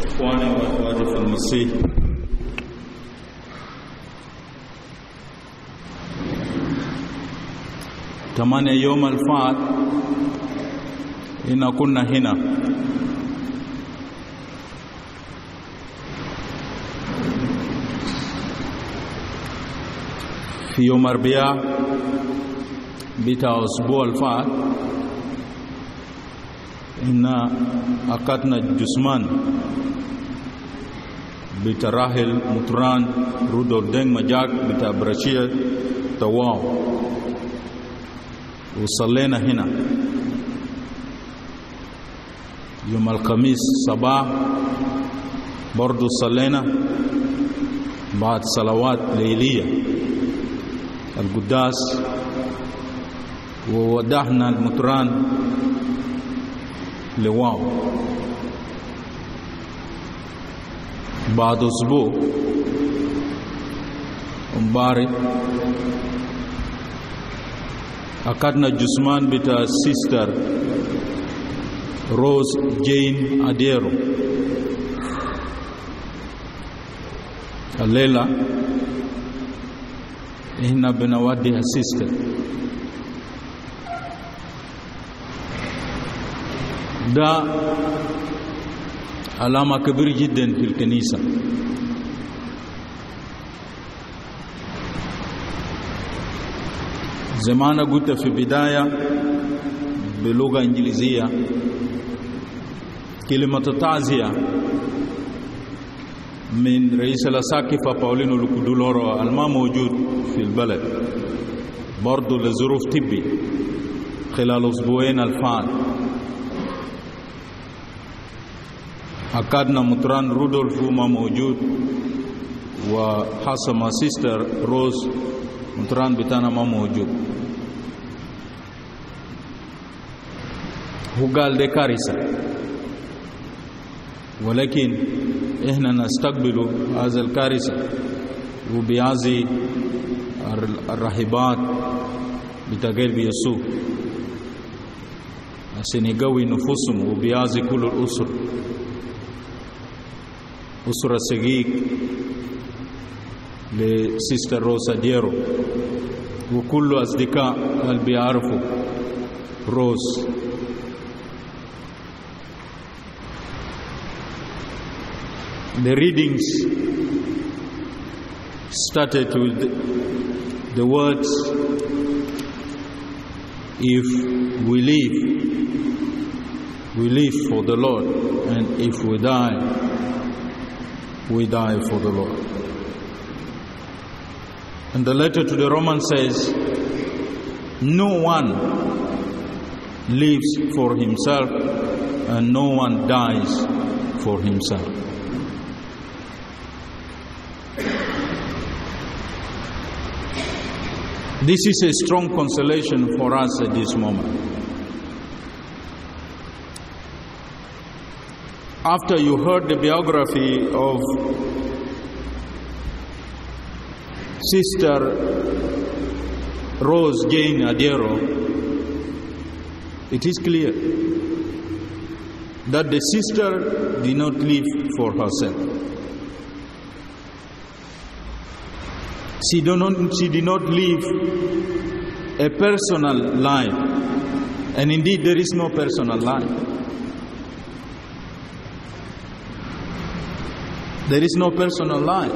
إخواني وأخواتي في المسيح، tamani يوم الفات إن كنا هنا في يوم الأربعاء بتاع أسبوع الفات إن أخذنا جثمان بتاع راحل مطران رودولف دين مجاك بتاع برشية تواو وصلينا هنا يوم الخميس صباح برضو صلينا بعد صلوات ليلية القداس وودعنا المطران لواو. بعد أسبوع مبارك أخذنا جثمان بتاع سيستر روز جين أديرو. الليلة إحنا بنوديها سيستر. ده علامة كبيرة جدا في الكنيسة. زي ما أنا قلت في بداية بلغة إنجليزية، كلمة تعزية من رئيس الأساقفة باولينو لوكو دولورو الما موجود في البلد برضو لظروف طبي خلال أسبوعين الفات. أكادنا مطران رودولف ما موجود، وحسما سيستر روز مطران بتاعنا ما موجود. هو قال دي كارثة، ولكن إحنا نستقبل هذا الكارثة وبيعزي الراهبات بتغير بيسوع عشان يقوي نفوسهم، وبيعزي كل الأسر، أسرة سقيق لسيستر روز أديرو وكل أصدقاء اللي بيعرفوا روز. The readings started with the words, if we live for the Lord, and if we die for the Lord. And the letter to the Romans says, no one lives for himself and no one dies for himself. This is a strong consolation for us at this moment. After you heard the biography of Sister Rose Jane Adyero, it is clear that the sister did not live for herself. She did not live a personal life, and indeed there is no personal life. There is no personal life.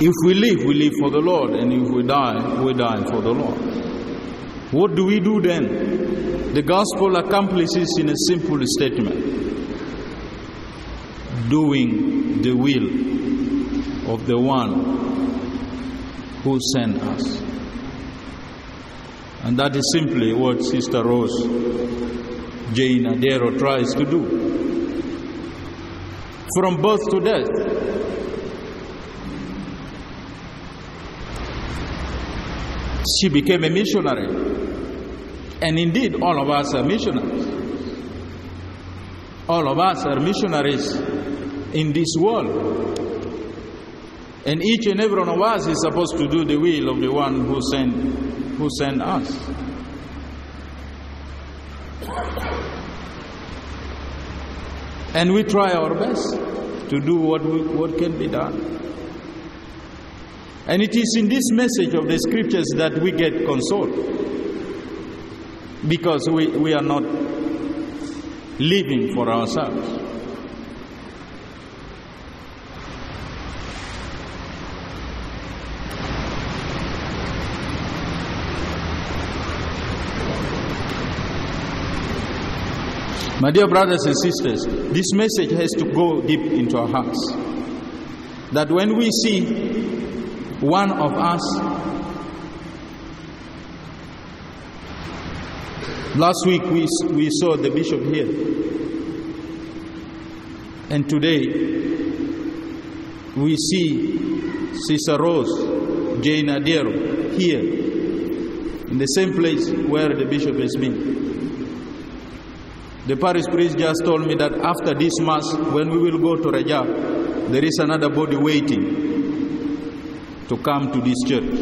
If we live for the Lord, and if we die for the Lord. What do we do then? The gospel accomplishes in a simple statement: doing the will of the one who sent us. And that is simply what Sister Rose Jane Adyero tries to do. From birth to death, she became a missionary. And indeed, all of us are missionaries. All of us are missionaries in this world. And each and every one of us is supposed to do the will of the one who sent us. And we try our best to do what can be done. And it is in this message of the scriptures that we get consoled, because we are not living for ourselves. My dear brothers and sisters, this message has to go deep into our hearts. That when we see one of us, last week we saw the bishop here, and today we see Sister Rose, Jane Adyero here, in the same place where the bishop has been. The parish priest just told me that after this Mass, when we will go to Rajab, there is another body waiting to come to this church,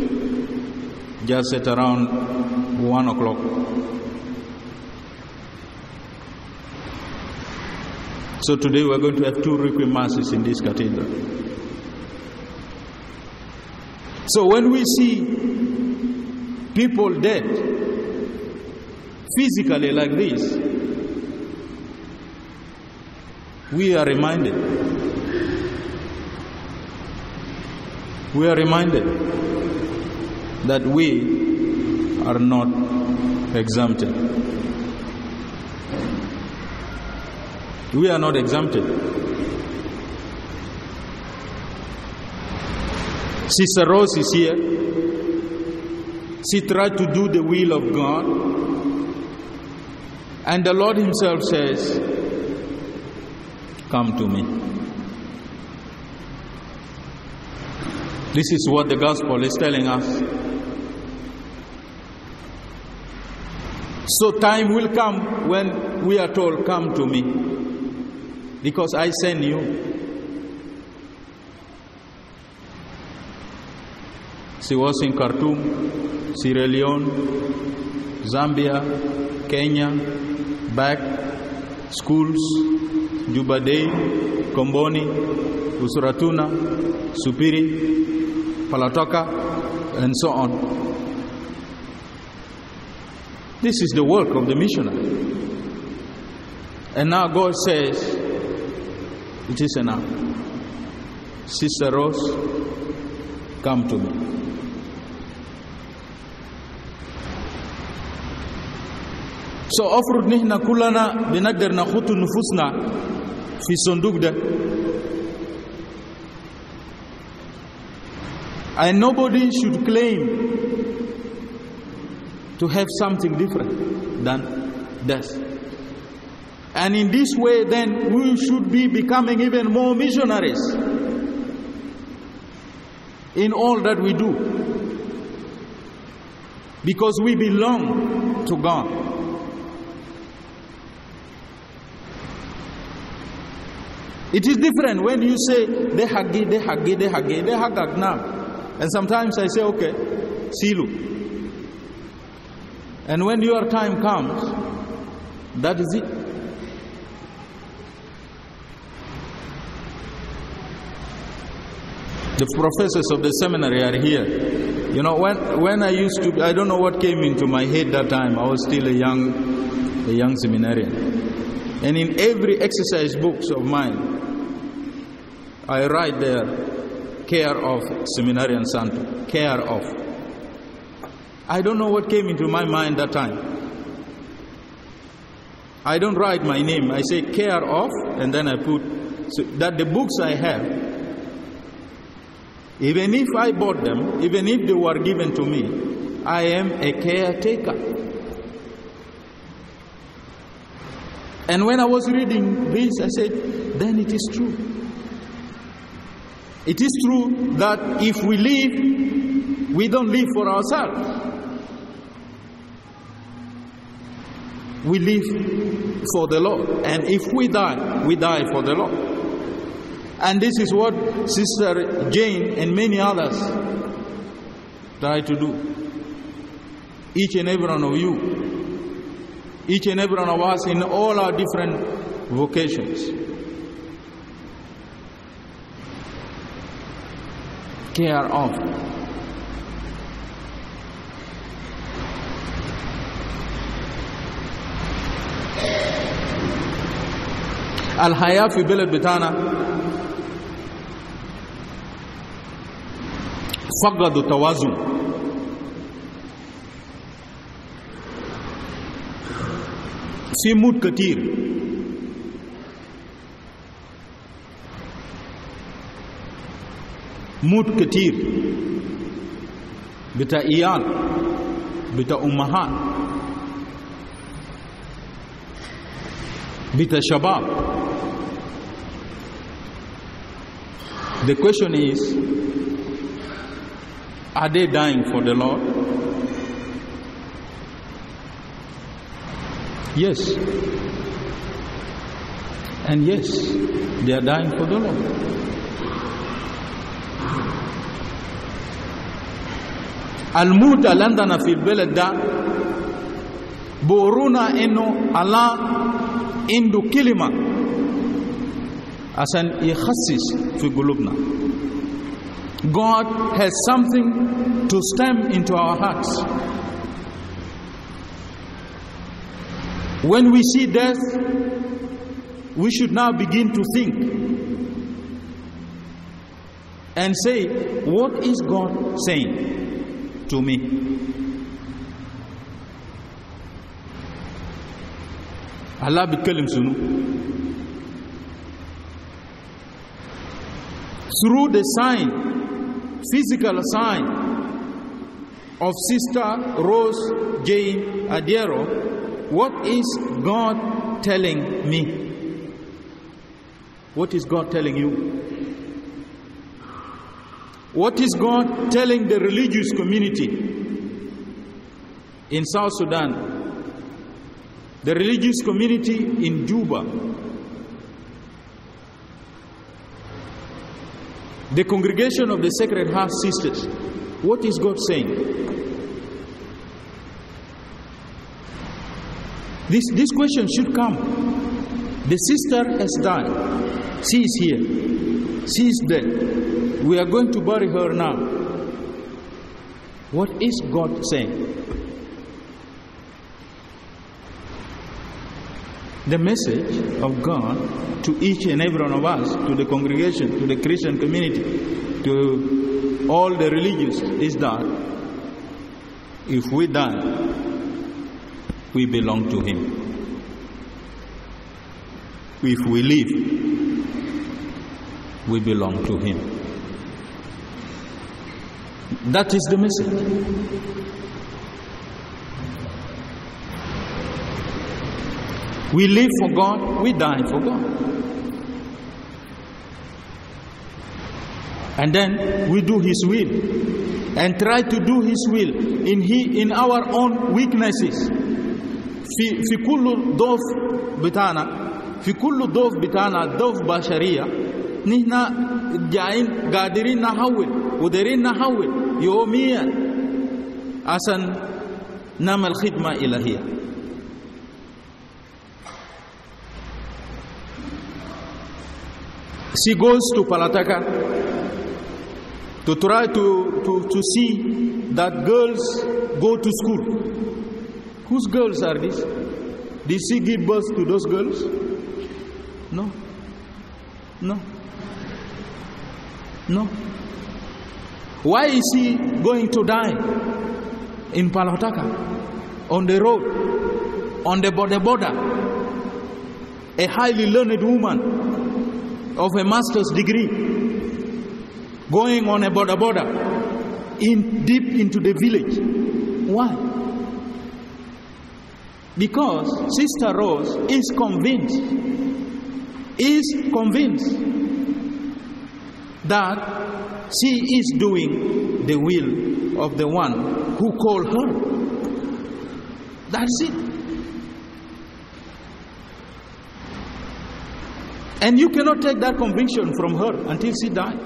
just at around 1 o'clock. So today we are going to have 2 Requiem Masses in this cathedral. So when we see people dead, physically like this, we are reminded that we are not exempted. We are not exempted. Sister Rose is here. She tried to do the will of God, and the Lord Himself says, "Come to me." This is what the gospel is telling us. So time will come when we are told, "Come to me, because I send you." She was in Khartoum, Sierra Leone, Zambia, Kenya, back, schools, Juba Day, Komboni, Usuratuna, Supiri, Palatoka, and so on. This is the work of the missionary. And now God says, it is enough. Sister Rose, come to me. So أفرض نحن كلنا بنقدر نخط نفوسنا في الصندوق ده. And nobody should claim to have something different than death. And in this way, then, we should be becoming even more missionaries in all that we do, because we belong to God. It is different when you say, they hagag now. And sometimes I say, okay, silu. And when your time comes, that is it. The professors of the seminary are here. You know, when I used to, I don't know what came into my head that time. I was still a young seminarian. And in every exercise books of mine, I write there, care of seminarian Santo, care of. I don't know what came into my mind that time. I don't write my name. I say care of, and then I put, so that the books I have, even if I bought them, even if they were given to me, I am a caretaker. And when I was reading this, I said, then it is true. It is true that if we live, we don't live for ourselves. We live for the Lord. And if we die for the Lord. And this is what Sister Jane and many others try to do. Each and every one of you Each and every one of us in all our different vocations. Care of. الحياة في بلد بتاعنا فقدوا توازن. في موت كتير. موت كتير بتاع عيال بتاع أمهات بتاع شباب. The question is, are they dying for the Lord? Yes. And yes, they are dying for the Lord. الموت اللي عندنا في البلد ده بورونا انه الله عنده كلمة عشان يخصص في قلوبنا. God has something to stamp into our hearts. When we see death, we should now begin to think and say, what is God saying to me? Allah بيتكلم شنو? Through the sign, physical sign of Sister Rose Jane Adyero, what is God telling me? What is God telling you? What is God telling the religious community in South Sudan? The religious community in Juba? The congregation of the Sacred Heart Sisters? What is God saying? This question should come. The sister has died. She is here. She is dead. We are going to bury her now. What is God saying? The message of God to each and every one of us, to the congregation, to the Christian community, to all the religious, is that if we die, we belong to Him. If we live, we belong to Him. That is the message. We live for God, we die for God. And then we do His will and try to do His will in our own weaknesses. في كل ضعف بتاعنا في كل ضعف بتاعنا ضعف بشرية نحن جايين قادرين نحول ودارين نحول يوميا عشان نعمل خدمة إلهية. She goes to Palataka to try to see that girls go to school. Whose girls are these? Did she give birth to those girls? No. No. No. Why is she going to die in Palataka? On the road, on the border, a highly learned woman of a master's degree going on a border deep into the village. Why? Because Sister Rose is convinced that she is doing the will of the one who called her. That's it. And you cannot take that conviction from her until she dies.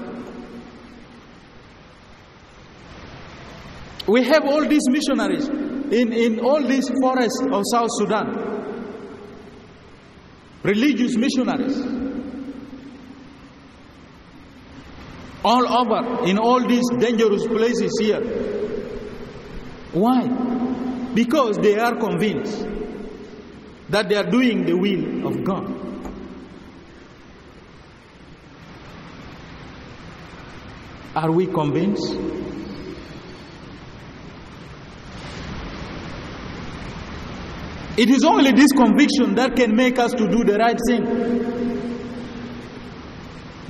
We have all these missionaries in all these forests of South Sudan. Religious missionaries. All over, in all these dangerous places here. Why? Because they are convinced that they are doing the will of God. Are we convinced? It is only this conviction that can make us to do the right thing.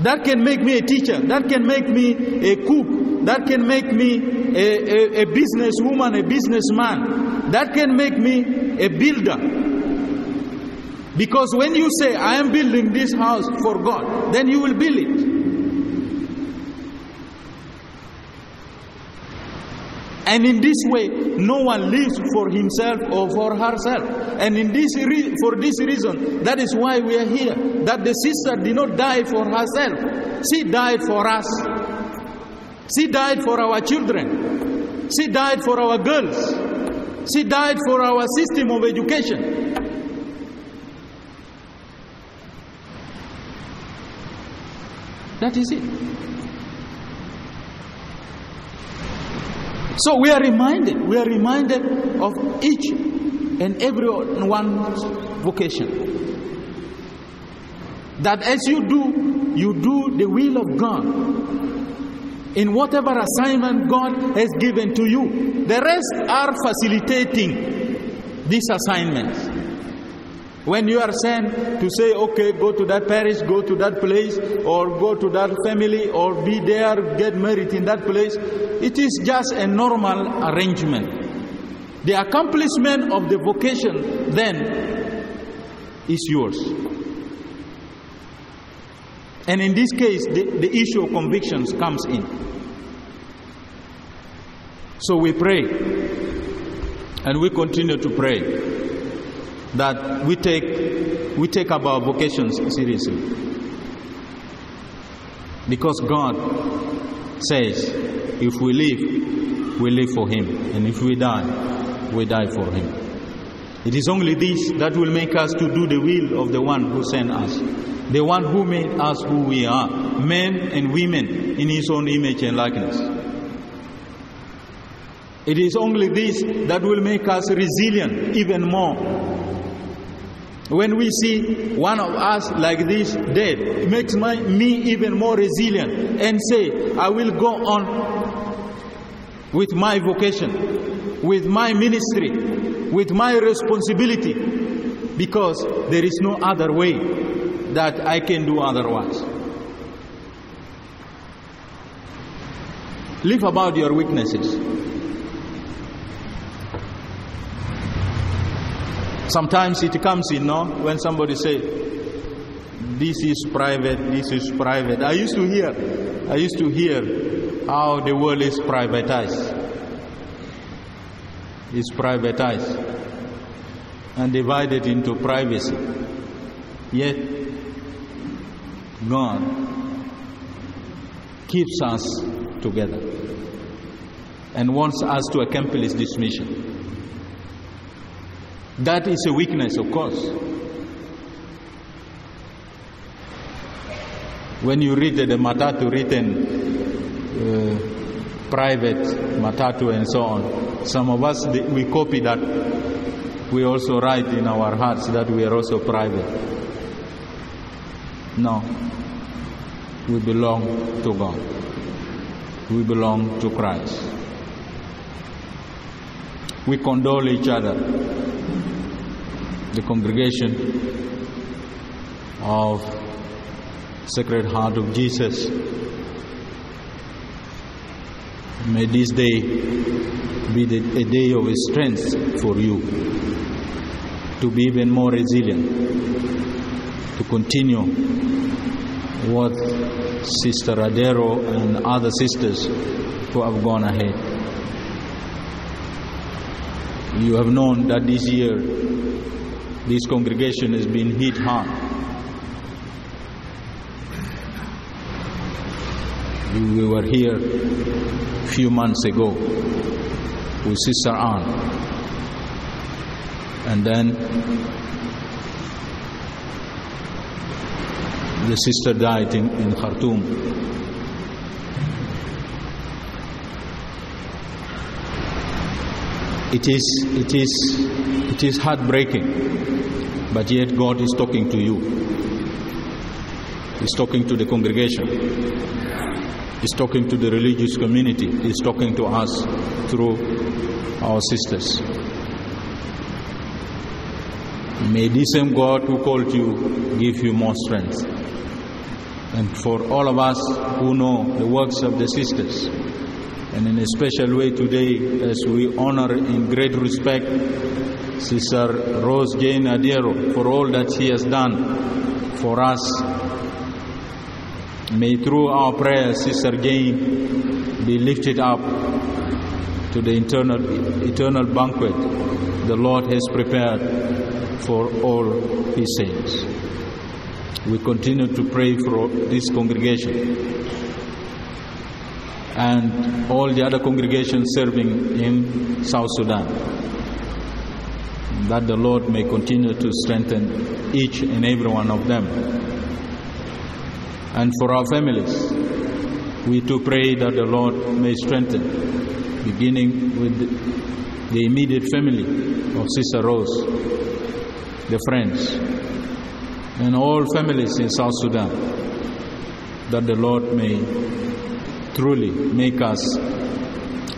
That can make me a teacher. That can make me a cook. That can make me a businesswoman, a businessman. That can make me a builder. Because when you say, I am building this house for God, then you will build it. And in this way, no one lives for himself or for herself. And for this reason, that is why we are here. That the sister did not die for herself. She died for us. She died for our children. She died for our girls. She died for our system of education. That is it. So we are reminded of each and everyone's vocation. That as you do the will of God in whatever assignment God has given to you. The rest are facilitating these assignments. When you are sent to say, okay, go to that parish, go to that place, or go to that family, or be there, get married in that place, it is just a normal arrangement. The accomplishment of the vocation then is yours. And in this case, the issue of convictions comes in. So we pray, and we continue to pray, that we take up our vocations seriously. Because God says, if we live for Him. And if we die for Him. It is only this that will make us to do the will of the one who sent us. The one who made us who we are. Men and women in His own image and likeness. It is only this that will make us resilient even more. When we see one of us like this dead, it makes me even more resilient and say, I will go on with my vocation, with my ministry, with my responsibility, because there is no other way that I can do otherwise. Live about your weaknesses. Sometimes it comes in, when somebody says, this is private, this is private. I used to hear how the world is privatized. It's privatized and divided into privacy. Yet, God keeps us together and wants us to accomplish this mission. That is a weakness, of course. When you read the Matatu written, private Matatu and so on, some of us, we copy that. We also write in our hearts that we are also private. No. We belong to God. We belong to Christ. We condole each other. The congregation of Sacred Heart of Jesus. May this day be a day of strength for you to be even more resilient, to continue what Sister Adyero and other sisters who have gone ahead. You have known that this year this congregation has been hit hard. We were here a few months ago with Sister Anne, And then the sister died in Khartoum. It is heartbreaking, but yet God is talking to you. He's talking to the congregation. He's talking to the religious community. He's talking to us through our sisters. May the same God who called you give you more strength. And for all of us who know the works of the sisters, and in a special way today, as we honor in great respect Sister Rose Jane Adyero for all that she has done for us, may through our prayers Sister Jane be lifted up to the eternal banquet the Lord has prepared for all His saints. We continue to pray for this congregation and all the other congregations serving in South Sudan, that the Lord may continue to strengthen each and every one of them. And for our families, we too pray that the Lord may strengthen, beginning with the immediate family of Sister Rose, the friends, and all families in South Sudan, that the Lord may truly make us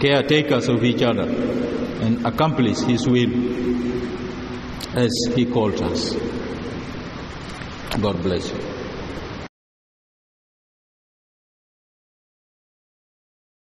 caretakers of each other and accomplish His will as He called us. God bless you.